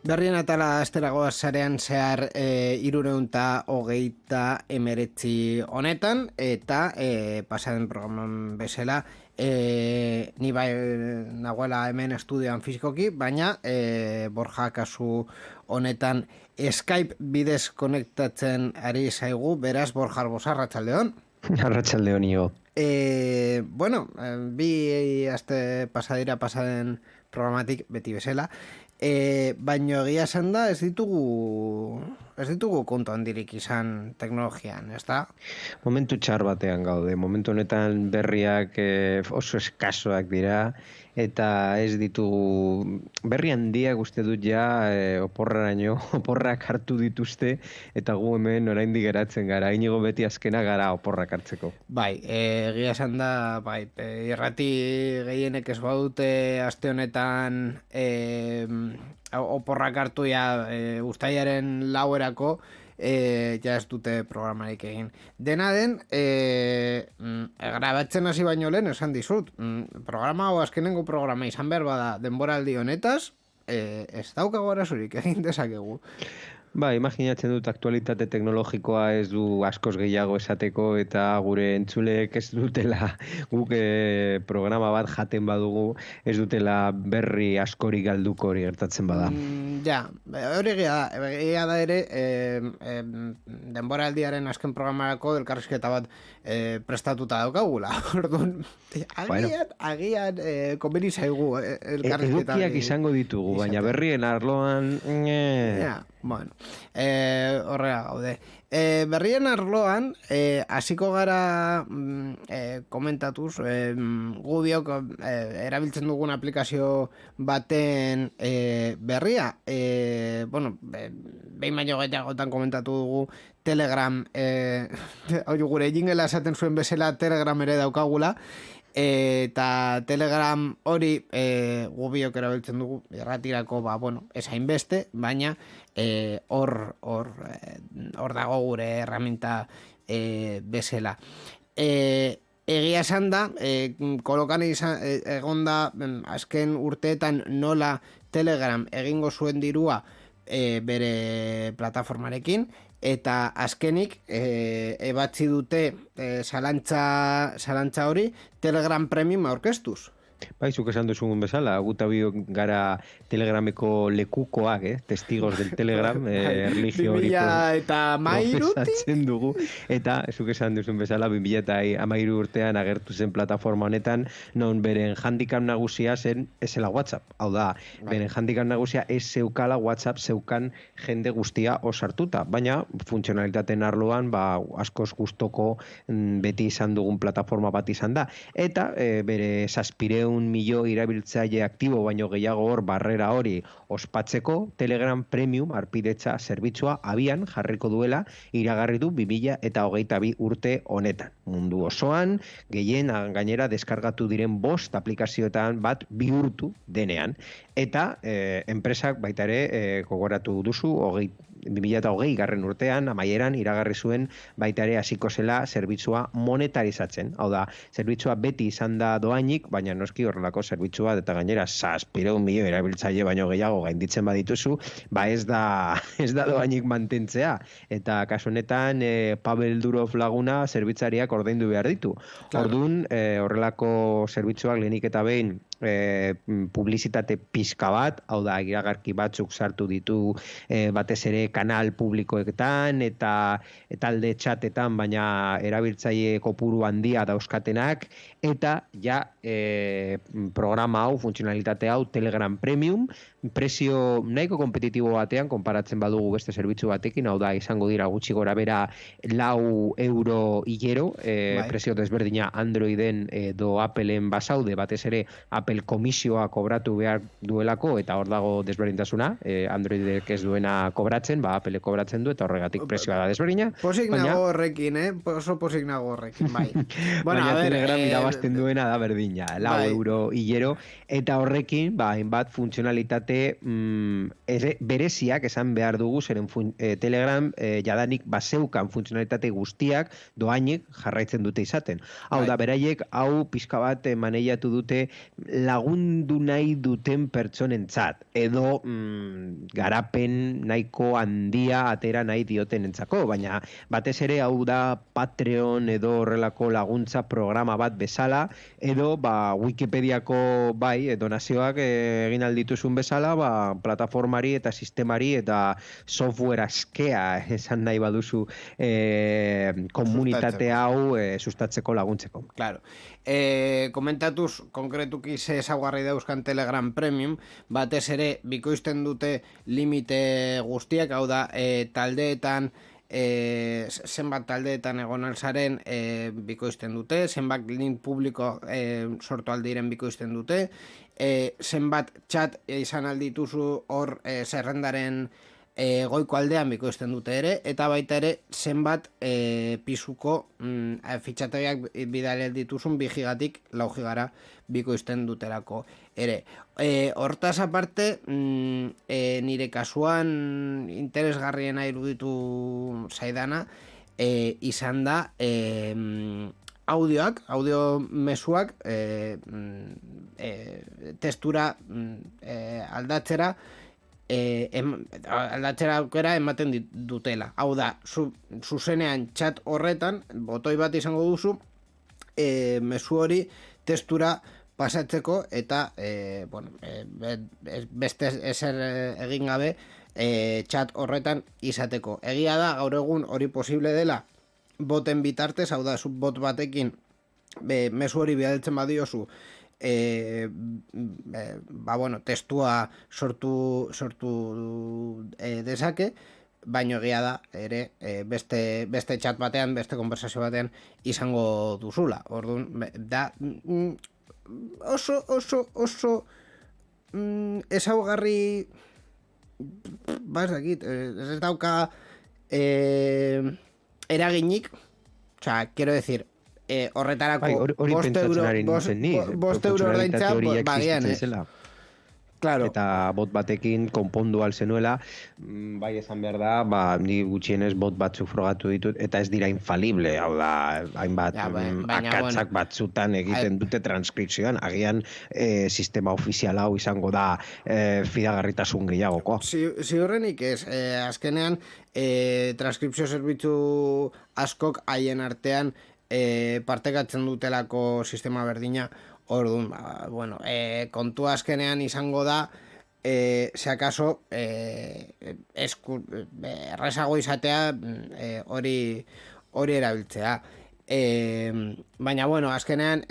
Berrien atala asteragoaz sarean zehar 329 honetan, eta pasaden programan bezala ni bai nagoela hemen estudioan fizikoki, baina Borja kasu honetan Skype bidez konektatzen ari zaigu, beraz Borja Arbosa, arratsaldeon. Arratsaldeon Igo. Bueno, bi aste pasaden programatik beti bezala, baino egia esan da ez ditugu kontu handirik izan teknologian, ez da? Momentu txar batean gaude, momentu honetan berriak oso eskasoak dira, eta ez ditugu berri handiak uste dut ja oporrak hartu dituzte, eta gu hemen oraindik geratzen gara, inigo beti azkena gara oporrak hartzeko. Bai, egia esan da, bai, irrati gehienek ez badute aste honetan oporrak hartu ja uztailaren lauerako, ja ez dute programarik egin. Dena den, grabatzen hasi baino lehen esan dizut, programa hau azkenengo programa izan behar bada denboraldi honetaz, ez daukago arazorik egin dezakegu. Ba, imaginatzen dut aktualitate teknologikoa ez du askoz gehiago esateko, eta gure entzuleek ez dutela, guk programa bat jaten badugu, ez dutela berri askori galduko hori gertatzen bada. Ja, hori egia da ere, denboraldiaren azken programarako elkarrizketa bat prestatuta daukagula. Orduan, agian konbeni zaigu elkarrizketa. Egokiak izango ditugu, baina berrien arloan... Ja, bueno, horrela gaude. Berrien arloan, hasiko gara komentatuz, gu biok erabiltzen dugun aplikazio baten berria. Bueno, behin baino gehiagotan komentatu dugu Telegram, hori gure jingela esaten zuen bezala Telegram ere daukagula, eta Telegram hori gu biok erabiltzen dugu erratirako, bueno, ez hainbeste, baina hor dago gure herramienta bezala. Egia esan da, kolokan egon da azken urteetan nola Telegram egingo zuen dirua bere plataformarekin, eta azkenik ebatzi dute zalantza hori Telegram Premium aurkeztuz. Bai, zuk esan duzun bezala, guta biok gara Telegrameko lekukoak, testigos del Telegram, erlijio hori profesatzen dugu, eta zuk esan duzun bezala, 2013 urtean agertu zen plataforma honetan, non beren handicap nagusia zen esela WhatsApp. Hau da, beren handicap nagusia ez zeukala WhatsApp zeukan jende guztia osartuta, baina funtzionalitateen arloan askoz gustoko beti izan dugun plataforma bat izan da. Eta bere 700.000 irabiltzaile aktibo baino gehiago hor barrera hori ospatzeko, Telegram Premium arpidetza zerbitzua abian jarriko duela iragarri du 2022 urte honetan. Mundu osoan, gehien gainera deskargatu diren 5 aplikazioetan bat bihurtu denean. Eta enpresak baita ere gogoratu duzu 2020 garren urtean, amaieran iragarri zuen baita ere hasiko zela zerbitzua monetarizatzen. Hau da, zerbitzua beti izan da doainik, baina noski horrelako zerbitzua, eta gainera 700.000 erabiltzaile baino gehiago gainditzen badituzu, ez da doainik mantentzea. Eta kasu honetan, Pavel Durov laguna zerbitzariak ordaindu behar ditu. Orduan, horrelako zerbitzuak lehenik eta behin publizitate pizka bat, hau da, iragarki batzuk sartu ditu batez ere kanal publikoetan eta alde txatetan, baina erabiltzaile kopuru handia dauzkatenak, eta ja programa hau, funtzionalitate hau, Telegram Premium, prezio nahiko kompetitibo batean konparatzen badugu beste zerbitzu batekin, hau da, izango dira gutxi gora bera €4 hilero, prezio desberdina Androiden edo Appleen basaude, batez ere Apple komisioa kobratu behar duelako, eta hor dago desberdintasuna, Androidek ez duena kobratzen, Apple kobratzen du, eta horregatik prezioa da desberdina. Posik nago horrekin, oso posik nago horrekin, bai. Baina Telegram irabazten duena da berdina, €4 hilero, eta horrekin, hainbat funtzionalitate bereziak esan behar dugu, zeren Telegram jadanik bazeukan funtzionalitate guztiak doainik jarraitzen dute izaten. Hau da, beraiek hau pixka bat maneiatu dute lagundu nahi duten pertsonentzat, edo garapen nahiko handia atera nahi diotenentzako, baina batez ere hau da Patreon edo horrelako laguntza programa bat bezala, edo Wikipediako donazioak egin aldituzun bezala, plataformari eta sistemari eta software askea esan nahi baduzu komunitate hau sustatzeko laguntzeko. Claro. Komentatuz, konkretuki ze ezaugarri dauzkan Telegram Premium, batez ere bikoizten dute limite guztiak, hau da, taldeetan, zenbat taldeetan egon alzaren bikoizten dute, zenbat link publiko sortu aldiren bikoizten dute, zenbat chat izan aldituzu hor zerrendaren goiko aldean bikoizten dute ere, eta baita ere zenbat pisuko fitxategiak bidali dituzun 2 gigatik 4 gigara bikoizten duterako ere. Hortaz aparte, nire kasuan interesgarriena iruditu zaidana izan da audio mezuak testura aldatzera aldatzera aukera ematen dutela. Hau da, zuzenean chat horretan, botoi bat izango duzu, mezu hori testura pasatzeko eta beste ezer egin gabe chat horretan izateko. Egia da, gaur egun hori posible dela boten bitartez, hau da, bot batekin mezu hori bidaltzen badiozu testua sortu dezake, baino egia da ere beste chat batean, beste konversazio batean izango duzula. Orduan, da oso ezaugarri ez dauka eraginik, quiero decir, horretarako 5 euro ordaintzea bagian, Claro. Eta bot batekin konpondu alzenuela, bai esan behar da, ni gutxienez bot batzuk frogatu ditut, eta ez dira infalible, hau da, hainbat akatsak batzutan egiten dute transkripzioan, agian sistema ofizial hau izango da fidagarritasun gehiagoko. Ziurrenik ez, azkenean transkripzio zerbitzu askok haien artean partekatzen dutelako sistema berdina. Orduan, kontu azkenean izango da, seakaso, errezago izatea hori erabiltzea. Baina, azkenean,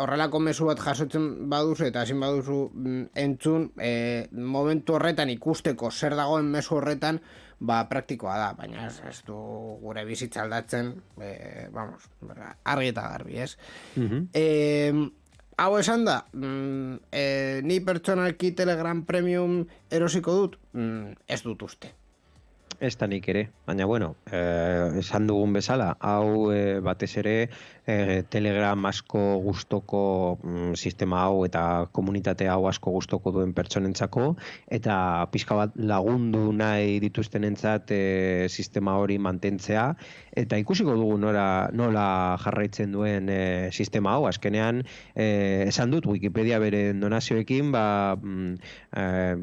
horrelako mezu bat jasotzen baduzu eta ezin baduzu entzun, momentu horretan ikusteko zer dagoen mezu horretan, praktikoa da, baina ez du gure bizitza aldatzen, argi eta garbi, ez? Hau esan da, ni pertsonalki Telegram Premium erosiko dut, ez dut uste. Ez da nik ere, baina esan dugun bezala, hau batez ere Telegram asko gustoko sistema hau eta komunitate hau asko gustoko duen pertsonentzako, eta pixka bat lagundu nahi dituztenentzat sistema hori mantentzea, eta ikusiko dugu nola jarraitzen duen sistema hau. Azkenean, esan dut, Wikipedia beren donazioekin,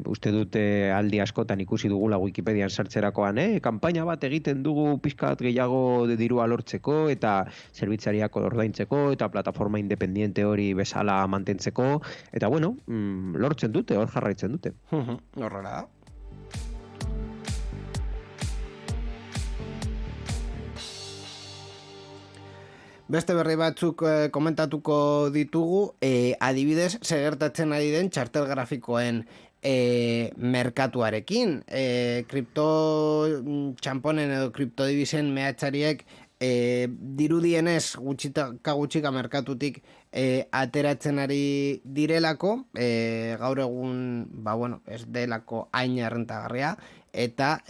uste dute aldi askotan ikusi dugula Wikipedian sartzerakoan, kanpaina bat egiten dugu pixkat gehiago dirua lortzeko, eta zerbitzariak ordaintzeko, eta plataforma independiente hori bezala mantentzeko, eta lortzen dute, hor jarraitzen dute. Horrela da. Beste berri batzuk komentatuko ditugu, adibidez, segertatzen ari den txartel grafikoen merkatuarekin. Kripto txamponen edo kriptodivisen mehatxariek dirudienez gutxika merkatutik ateratzen ari direlako, gaur egun ez delako hain errentagarria, eta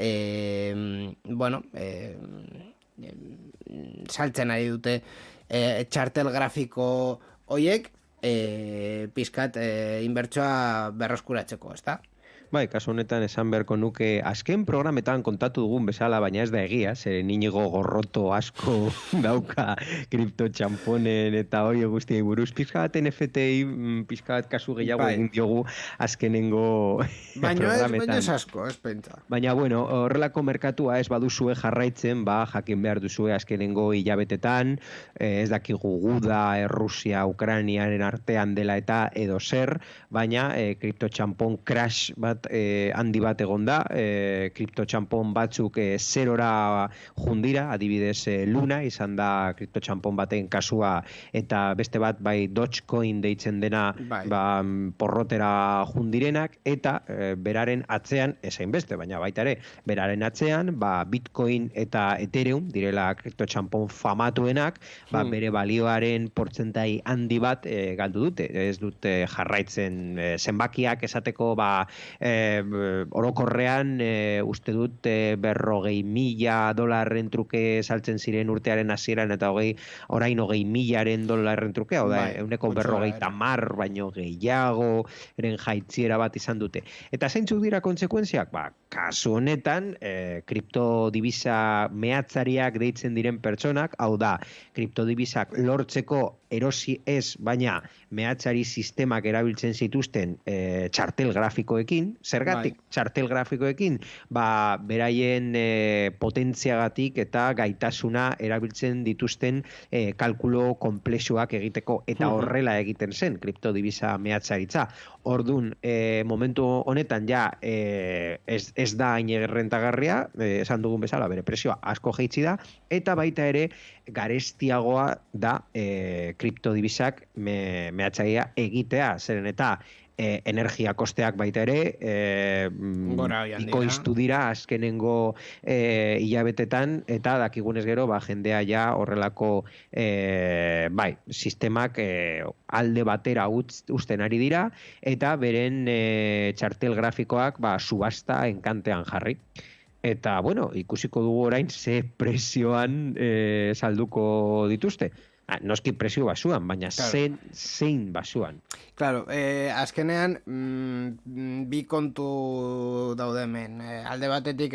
saltzen ari dute txartel grafiko hoiek pizkat inbertsoa berreskuratzeko, ezta? Bai, kasu honetan esan beharko nuke azken programetan kontatu dugun bezala, baina ez da egia, zeren Inigo Gorroto asko dauka kripto txamponen eta hori guztiei buruz. Pizka bat NFT-i, pizka bat kasu gehiago egin diogu azkenengo programetan. Baina ez asko, ez pentsa. Baina, bueno, horrelako merkatua ez baduzue jarraitzen, jakin behar duzue azkenengo hilabetetan, ez dakigu guda, Rusia, Ukrainiaren artean dela eta edo zer, baina kripto txampon crash bat handi bat egon da, kripto txampon batzuk zerora jundira, adibidez Luna izan da kripto txampon baten kasua, eta beste bat bai Dogecoin deitzen dena porrotera jundirenak, eta beraren atzean, esain beste, baina baita ere, beraren atzean, Bitcoin eta Ethereum direla kripto txampon famatuenak, bere balioaren portzentai handi bat galdu dute, ez dute jarraitzen zenbakiak esateko orokorrean uste dut $40,000 truke saltzen ziren urtearen hasieran eta orain $20,000 truke, hau da, euneko 50 baino gehiago eren jaitziera bat izan dute. Eta zeintzuk dira kontsekuentziak? Kasu honetan, kriptodibisa mehatzariak deitzen diren pertsonak, hau da, kriptodibisak lortzeko erosi ez, baina mehatzari sistemak erabiltzen zituzten txartel grafikoekin, zergatik txartel grafikoekin, beraien potentziagatik eta gaitasuna erabiltzen dituzten kalkulo komplexuak egiteko, eta horrela egiten zen kriptodibisa mehatzaritza. Ordun, momentu honetan ja ez da hain errentagarria, esan dugun bezala, bere prezioa asko jaitsi da, eta baita ere garestiagoa da kriptodibisak mehatzaria egitea, zeren eta energia kosteak baita ere ikoiztu dira azkenengo hilabetetan, eta dakigunez gero jendea ja horrelako sistemak alde batera uzten ari dira, eta beren txartel grafikoak subasta enkantean jarri. Eta, bueno, ikusiko dugu orain ze prezioan salduko dituzte. Noski prezio basuan, baina zein basuan. Claro, azkenean bi kontu daude hemen. Alde batetik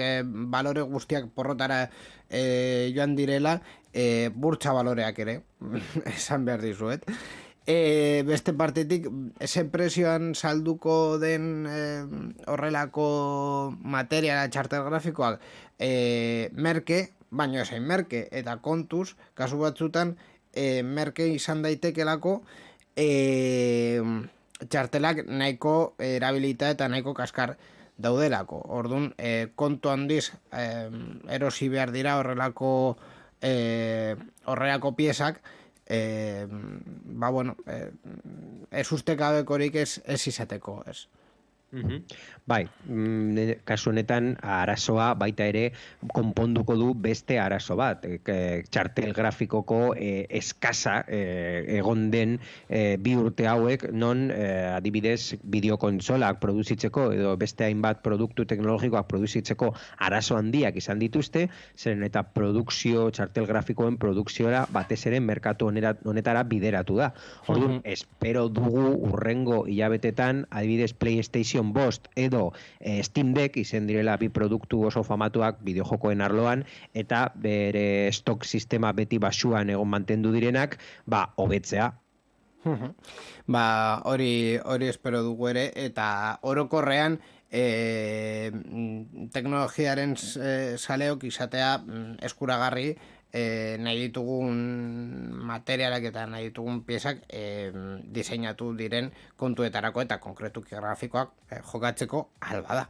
balore guztiak porrotara joan direla, burtsa baloreak ere, esan behar dizuet. Beste partetik, ese prezioan salduko den horrelako materiala txartel grafikoak merke, baina esain merke, eta kontuz, kasu batzutan, merke izan daitekelako txartelak nahiko erabilita eta nahiko kaskar daudelako. Orduan, kontu handiz erosi behar dira horrelako piezak, ez ustekabekorik ez izateko, ez. Bai, kasu honetan arazoa baita ere konponduko du beste arazo bat, txartel grafikoko eskasa egon den bi urte hauek, non adibidez bideokontsolak produzitzeko edo beste hainbat produktu teknologikoak produzitzeko arazo handiak izan dituzte, zeren eta txartel grafikoen produkziora batez ere merkatu honetara bideratu da. Orduan, espero dugu urrengo hilabetetan adibidez PlayStation 5 edo Steam Deck izen direla bi produktu oso famatuak bideojokoen arloan, eta bere stok sistema beti basuan egon mantendu direnak, hobetzea. Hori espero dugu ere, eta orokorrean teknologiaren saleok izatea eskuragarri, nahi ditugun materialak eta nahi ditugun piezak diseinatu diren kontuetarako eta konkretuki grafikoak jokatzeko alba da.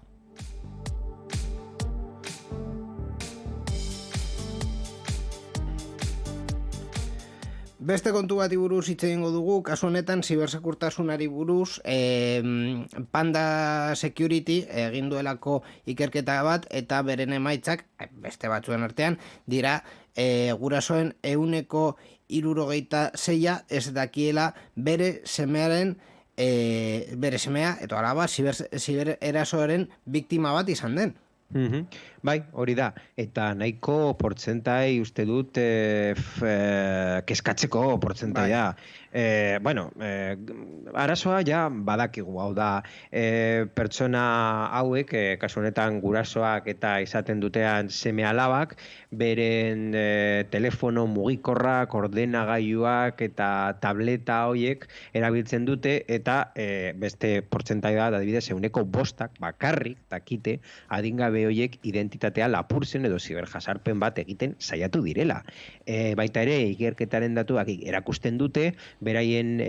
Beste kontu bati buruz hitz egingo dugu, kasu honetan zibersekurtasunari buruz, Panda Security egin duelako ikerketa bat, eta beren emaitzak, beste batzuen artean, dira gurasoen 76% ez dakiela bere semea eta alaba zibererasoaren biktima bat izan den. Bai, hori da, eta nahiko portzentai uste dut keskatzeko portzentaia. arazoa ja badakigu, hau da, pertsona hauek, kasu honetan gurasoak eta izaten dutean seme alabak, beren telefono mugikorrak, ordenagailuak eta tableta hoiek erabiltzen dute, eta beste portzentai bat, adibidez, 5% bakarrik dakite adingabe hoiek identitatea lapurtzen edo ziberjasarpen bat egiten saiatu direla. Baita ere, ikerketaren datuak erakusten dute, beraien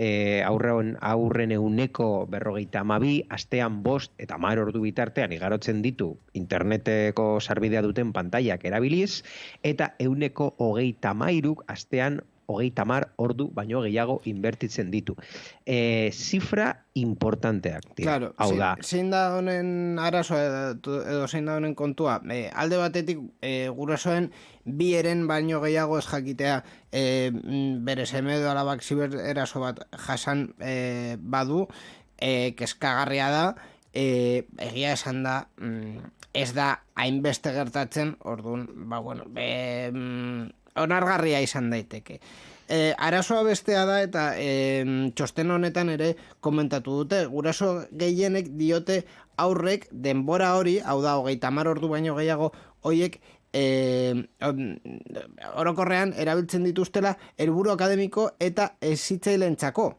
aurren 52, astean 5 eta 10 ordu bitartean igarotzen ditu interneteko sarbidea duten pantailak erabiliz, eta 33 astean 30 ordu baino gehiago inbertitzen ditu. Zifra importanteak dira. Claro, hau da. Zein da honen arazoa edo zein da honen kontua? Alde batetik gurasoen bi eren baino gehiago ez jakitea bere seme edo alabak zibereraso bat jasan badu, kezkagarria da, egia esan da, ez da hainbeste gertatzen, orduan, onargarria izan daiteke. Arazoa bestea da eta txosten honetan ere komentatu dute, guraso gehienek diote aurrek denbora hori, hau da 30 ordu baino gehiago, hoiek orokorrean erabiltzen dituztela helburu akademiko eta hezitzailentzako.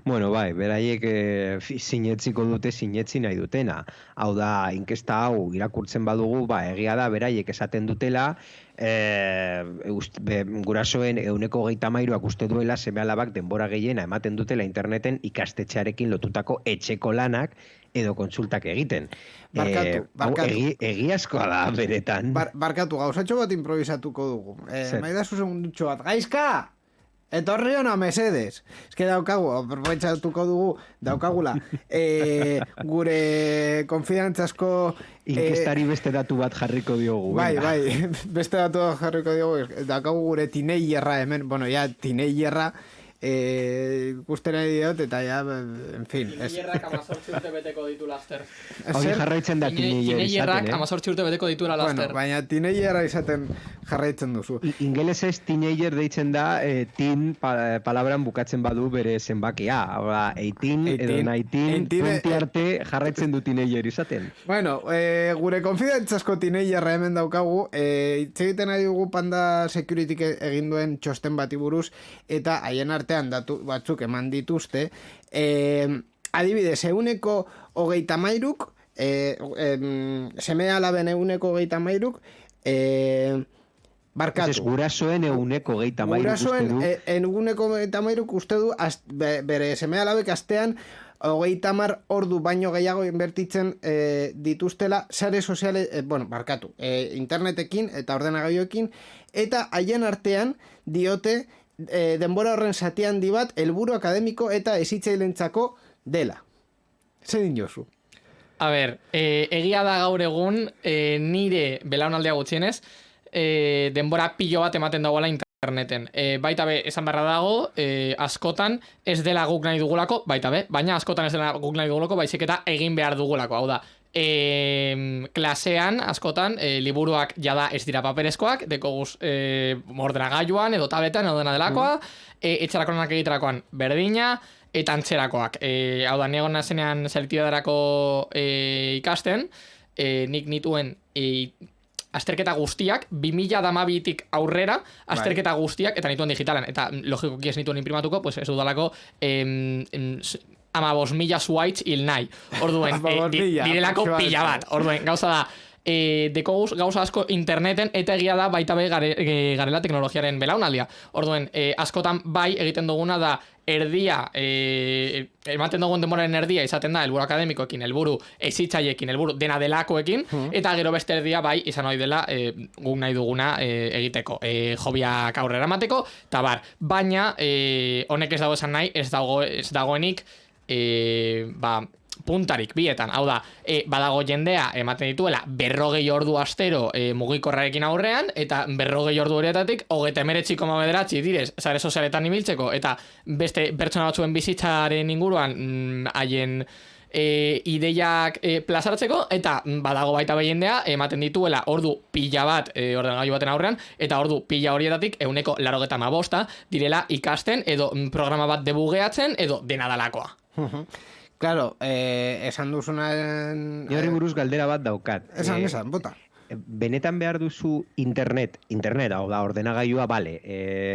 Bai, beraiek sinetziko dute sinetzi nahi dutena. Hau da, inkesta hau irakurtzen badugu, egia da beraiek esaten dutela, gurasoen 33ak uste duela seme alabak denbora gehiena ematen dutela interneten ikastetxearekin lotutako etxeko lanak edo kontsultak egiten. Barkatu. Egiazkoa da, beretan. Barkatu, gauzatxo bat improvisatuko dugu. Maidazu segundutxo bat. Gaizka! Etorri hona mesedes. Ez que daukagu, aprobetxatuko dugu, daukagula. Gure konfidantzazko... Inkestari beste datu bat jarriko diogu. Bai, beste datu bat jarriko diogu. Daukagu gure tineilerra hemen. Tineilerra ikusten nahi diot, eta en fin. Tineilerrak 18 urte beteko ditu laster. Hori jarraitzen da tineiler izaten, 18 urte beteko dituela laster. Baina tineilerra izaten jarraitzen duzu. Ingelesez tineiler deitzen da tin palabran bukatzen badu bere zenbakia. 18 edo 19, 20 arte jarraitzen du tineiler izaten. Gure konfidentzazko tineilerra hemen daukagu, hitz egiten nahi dugu Panda Security egin duen txosten bati buruz, eta haien artean datu batzuk eman dituzte. Adibidez, 33%, seme alaben 33%, barkatu. Gurasoen 33% Gurasoen 33% uste du bere seme alabek astean 30 ordu baino gehiago inbertitzen dituztela sare soziale, internetekin eta ordenagailuekin, eta haien artean diote denbora horren zati handi bat helburu akademiko eta hezitzailentzako dela. Zer din jozu? A ber, egia da gaur egun nire belaunaldia gutxienez denbora pilo bat ematen dagoela interneten. Baita be, esan beharra dago, askotan ez dela guk nahi dugulako, baina askotan ez dela guk nahi dugulako, baizik eta egin behar dugulako, hau da. Klasean, askotan, liburuak jada ez dira paperezkoak, dekoguz ordenagailuan edo tabletan edo dena delakoa, etxerakonak egiterakoan berdina, eta antzerakoak. Hau da, niegon nazenean selektibadarako ikasten, nik nituen azterketa guztiak, 2012tik aurrera, azterketa guztiak, eta nituen digitalan, eta logikoki ez nituen imprimatuko, pues ez dudalako 15.000 swipes hil nahi. Orduen, direlako pila bat. Orduen, gauza da, dekoguz gauza asko interneten, eta egia da baita be garela teknologiaren belaunaldia. Orduen, askotan bai egiten duguna da erdia, ematen dugun denboraren erdia izaten da helburu akademikoekin, helburu hezitzaileekin, helburu dena delakoekin, eta gero beste erdia bai izan ohi dela guk nahi duguna egiteko, hobiak aurrera emateko, eta bar, baina honek ez dago esan nahi, ez dagoenik puntarik bietan, hau da, badago jendea ematen dituela 40 ordu astero mugikorrarekin aurrean, eta 40 ordu horietatik 39,9 direz sare sozialetan ibiltzeko, eta beste pertsona batzuen bizitzaren inguruan haien ideiak plazaratzeko, eta badago baita behiendea, ematen dituela ordu pila bat ordenagailu baten aurrean, eta ordu pila horietatik 195 direla ikasten, edo programa bat debugeatzen, edo dena dalakoa. Claro, esan duzunaren... Ni horri buruz galdera bat daukat. Esan, bota. Benetan behar duzu internet, hau da, ordenagailua, bale,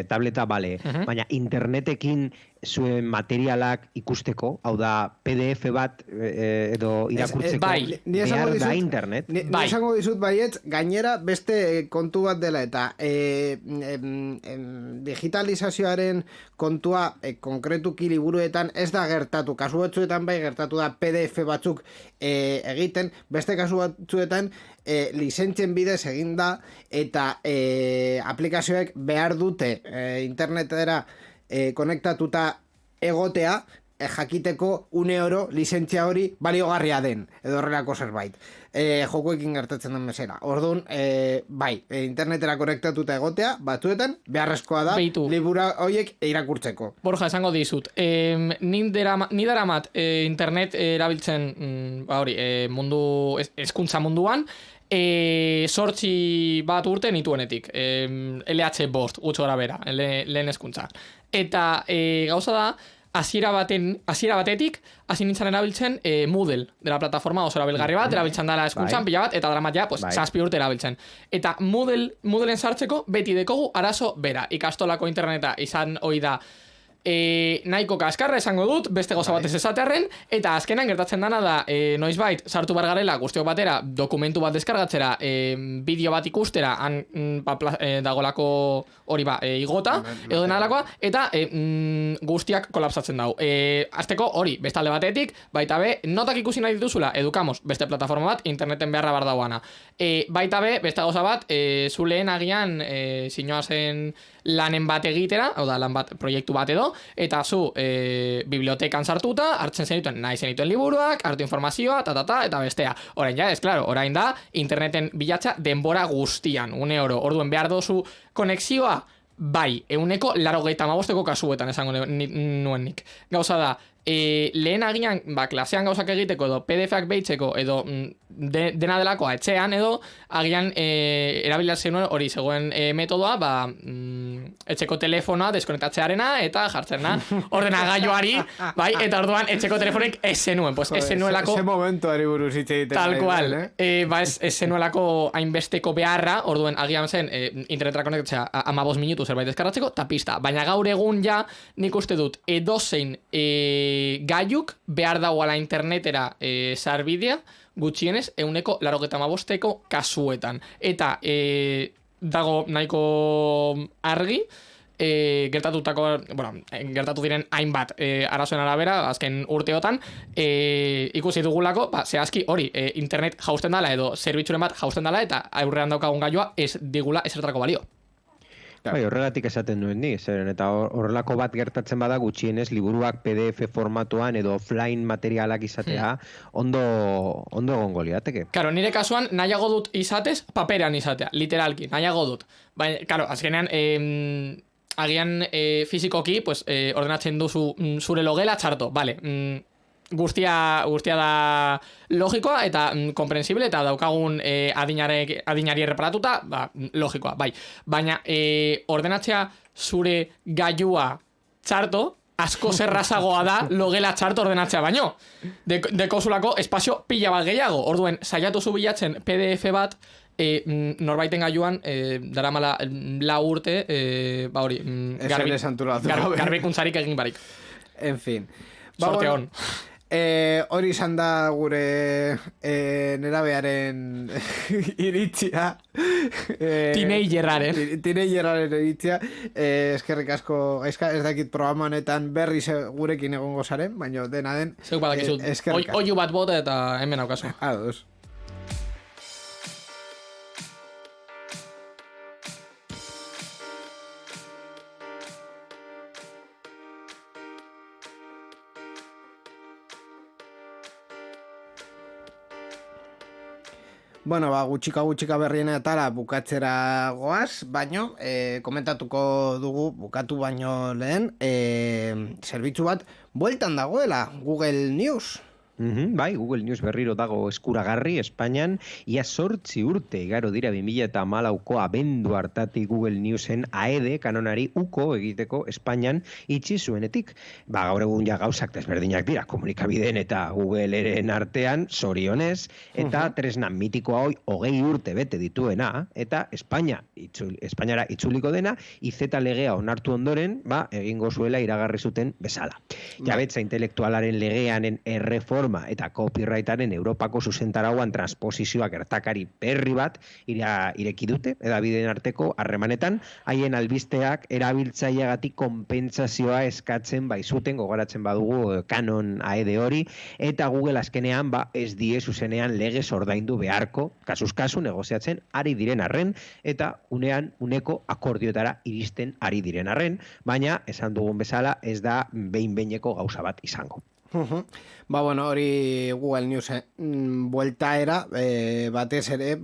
tableta, bale, baina internetekin zuen materialak ikusteko, hau da, PDF bat edo irakurtzeko, behar da internet. Ni esango dizut baiet, gainera beste kontu bat dela, eta digitalizazioaren kontua konkretuki liburuetan ez da gertatu, kasu batzuetan bai gertatu da PDF batzuk egiten, beste kasu batzuetan lizentzien bidez egin da, eta aplikazioek behar dute internetera konektatuta egotea, jakiteko €1 lizentzia hori baliogarria den, edo horrelako zerbait. Jokoekin gertatzen den bezala. Orduan, bai, internetera konektatuta egotea, batzuetan, beharrezkoa da, libura horiek irakurtzeko. Borja, esango dizut, ni daramat internet erabiltzen, mundu, hezkuntza munduan, 8 bat urte nituenetik, LH5, gutxo gara bera, lehen hezkuntza. Eta gauza da, hasiera batetik, hasi nintzen erabiltzen Moodle, dela plataforma oso erabilgarri bat, erabiltzen dela hezkuntzan, pila bat, eta daramat ja, 7 urte erabiltzen. Eta Moodleen sartzeko, beti dekogu arazo bera. Ikastolako interneta izan hoi da, nahiko kaskarra esango dut, beste goza batez esatearren, eta azkenan gertatzen dana da, noizbait, sartu bargarela guztiok batera, dokumentu bat deskargatzera, bideo bat ikustera, dagolako hori igota, edo denalakoa, eta guztiak kolapsatzen dau. Azteko hori, bestalde batetik, baita be, notak ikusi nahi dituzula, edukamos, beste plataforma bat, interneten beharra bar dauana. Baita be, beste goza bat, zuleen agian, sinoazen lanen bat egitera, hau da, lan bat, proiektu bat edo, eta zu bibliotekan sartuta, hartzen zenituen nahi zenituen liburuak, hartu informazioa, eta bestea. Orain ja, claro, orain da, interneten bilatza denbora guztian, €1. Orduen behar dozu konexioa, bai, 195 kasuetan esango nuen nik. Gauza da, lehen agian, klasean gauzak egiteko edo PDF-ak behitzeko edo dena delakoa etxean edo agian erabilatzen nuen hori zegoen metodoa etxeko telefonoa deskonektatzearena eta jartzena ordenagailuari, bai, eta orduan etxeko telefonek ez zenuen, pues ez zenuelako ese momentuari buruz hitz egiten tal cual, ez zenuelako hainbesteko beharra, orduen agian zen internetera konektatzea 15 minutu zerbait deskargatzeko, eta pista, baina gaur egun ja nik uste dut edozein gaiuk behar dagoela internetera sarbidea gutxienez 195 kasuetan. Eta dago nahiko argi gertatu diren hainbat arazoen arabera azken urteotan ikusi dugulako, zehazki hori internet jausten dala edo zerbitzuren bat jausten dala eta aurrean daukagun gailua ez digula ezertarako balio. Bai, horregatik esaten duen ni, zeren eta horrelako bat gertatzen bada gutxienez liburuak PDF formatuan edo offline materialak izatea ondo egongo lirateke. Claro, nire kasuan nahiago dut izatez, paperean izatea, literalki, nahiago dut. Baina, claro, azkenean agian fizikoki, pues, ordenatzen duzu zure logela txarto, vale, guztia da logikoa eta komprensible eta daukagun adinari erreparatuta, logikoa, bai. Baina ordenatzea zure gailua txarto, asko zerrazagoa da logela txarto ordenatzea baino. Dekozulako espazio pila bat gehiago. Orduen, saiatu zu bilatzen PDF bat, norbaiten gailuan daramala 4 urte, hori, garbikuntzarik egin barik. En fin. Sorte hon. Hori izan da gure nerabearen iritzia. Teenagerraren iritzia. Eskerrik asko, ez dakit programa honetan berriz gurekin egongo zaren, baina dena den. Zeuk badakizut, oiu bat bota eta hemen aukazu. Ados. Bueno, gutxika berriena etara bukatzera goaz, baino, komentatuko dugu, bukatu baino lehen, zerbitzu bat, bueltan dagoela, Google News. Bai, Google News berriro dago eskuragarri Espainian, ia 8 urte igaro dira 2014ko abendu hartatik Google Newsen AED kanonari uko egiteko Espainian itxi zuenetik. Gaur egun ja gauzak desberdinak dira komunikabideen eta Googleren artean, zorionez, eta tresna mitikoa hoi 20 urte bete dituena, eta Espainiara itzuliko dena, IZ legea onartu ondoren, egingo zuela iragarri zuten bezala. Jabetza intelektualaren legeanen erreforma eta copyrightaren Europako zuzentarauan transposizioa gertakari berri bat ireki dute, edabideen arteko harremanetan, haien albisteak erabiltzaileagatik konpentsazioa eskatzen baizuten, gogoratzen badugu kanon AED hori, eta Google azkenean ez die zuzenean legez ordaindu beharko, kasuz kasu negoziatzen ari diren arren, eta uneko akordioetara iristen ari diren arren, baina esan dugun bezala ez da behin-behineko gauza bat izango. Hori Google News bueltaera batez ere,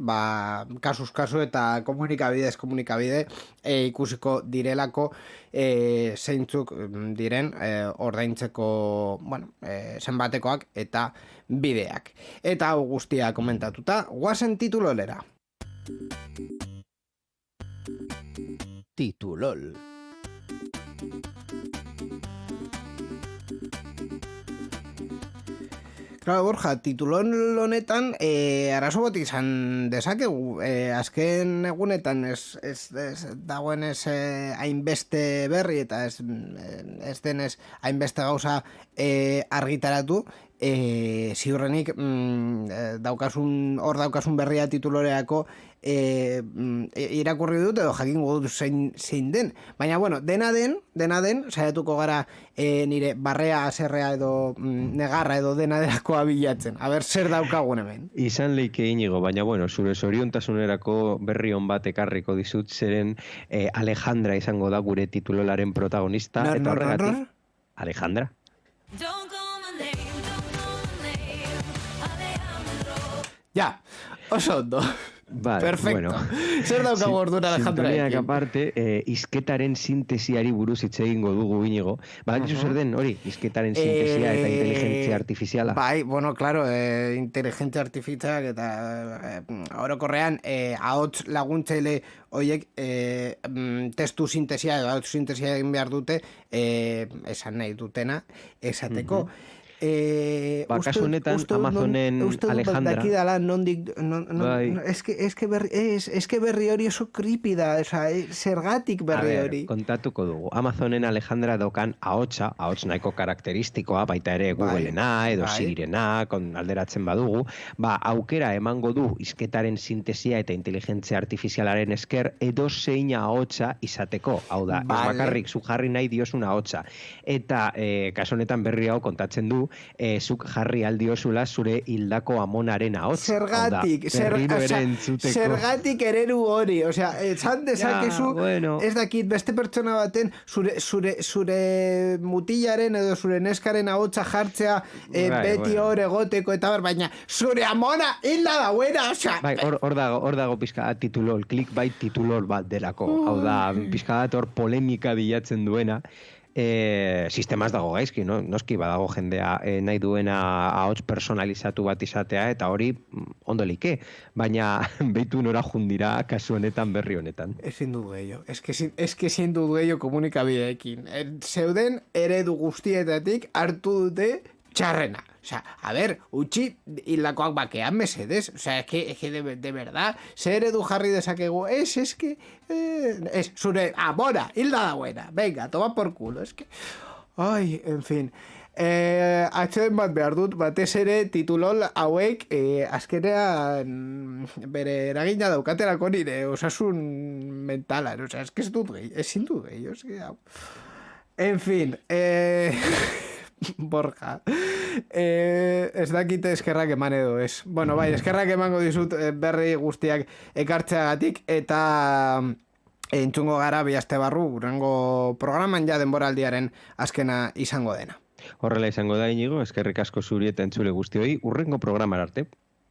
kasuz kasu eta komunikabide ikusiko direlako zeintzuk diren ordaintzeko zenbatekoak eta bideak. Eta hau guztia komentatuta, guazen titulolera. Titulol. Claro, Borja, titulon honetan arazo bat izan dezakegu. Azken egunetan ez dagoen ez hainbeste berri eta ez denez hainbeste gauza argitaratu. Ziurrenik daukasun berria tituloreako irakurri dut edo jakingo dut zein den. Baina, dena den, saiatuko gara nire barrea, aserrea edo negarra edo dena delakoa bilatzen. Aber, zer daukagun hemen? Izan leike inigo, baina, zure zoriontasunerako berri on bat ekarriko dizut, zeren Alejandra izango da gure titulolaren protagonista. Eta horregatik, Alejandra. Ja, oso ondo. Perfecto. Zer daukagu ordura Alejandra? Sintoniak aparte, izketaren sintesiari buruz hitz egingo dugu Inigo. Badakizu zer den hori, izketaren sintesia eta inteligentzia artifiziala? Claro, inteligentzia artifizialak eta orokorrean ahots laguntzaile horiek testu sintesia edo ahots sintesia egin behar dute esan nahi dutena esateko. Kasu honetan Amazonen Alejandra. Eske berri hori oso creepy da, zergatik berri hori. Kontatuko dugu. Amazonen Alejandra daukan ahots nahiko karakteristikoa, baita ere Googlena edo Sirirena, alderatzen badugu, aukera emango du izketaren sintesia eta inteligentzia artifizialaren esker edo zein ahotsa izateko. Hau da, ez bakarrik zu jarri nahi diozun ahotsa. Eta kasu honetan berri hau kontatzen du, zuk jarri aldiozula zure hildako amonaren ahotz. Zergatik ereru hori. Osea, esan dezakezu, ez dakit beste pertsona baten zure mutilaren edo zure neskaren ahotza jartzea beti hor egoteko eta baina zure amona hilda da buena. Hor dago pizka titulol, clickbait titulol bat delako. Hau da, pizka hor polemika bilatzen duena. Sistemaz dago gaizki, noski badago jendea nahi duena ahots personalizatu bat izatea eta hori ondo like, baina behitu nora jundira kasu honetan berri honetan. Ezin du gehiago, ezin du gehiago komunikabideekin. Zeuden eredu guztietatik hartu dute txarrena. Osea, utzi hilakoak bakean mesedez. Osea, de verdad, zer eredu jarri dezakegu, zure amora, hilda da buena. Venga, toma por culo, Ai, en fin. Atxeden bat behar dut, batez ere titulol hauek azkenean bere eragina daukaterako nire osasun mentalan. Osea, ezin dut gehiago, En fin, Borja, ez dakite eskerrak eman edo ez. Eskerrak emango dizut berri guztiak ekartzeagatik eta entzungo gara bihazte barru urrengo programan ja denboraldiaren azkena izango dena. Horrela izango da Inigo, eskerrik asko zuri eta entzule guztioi, urrengo programar arte.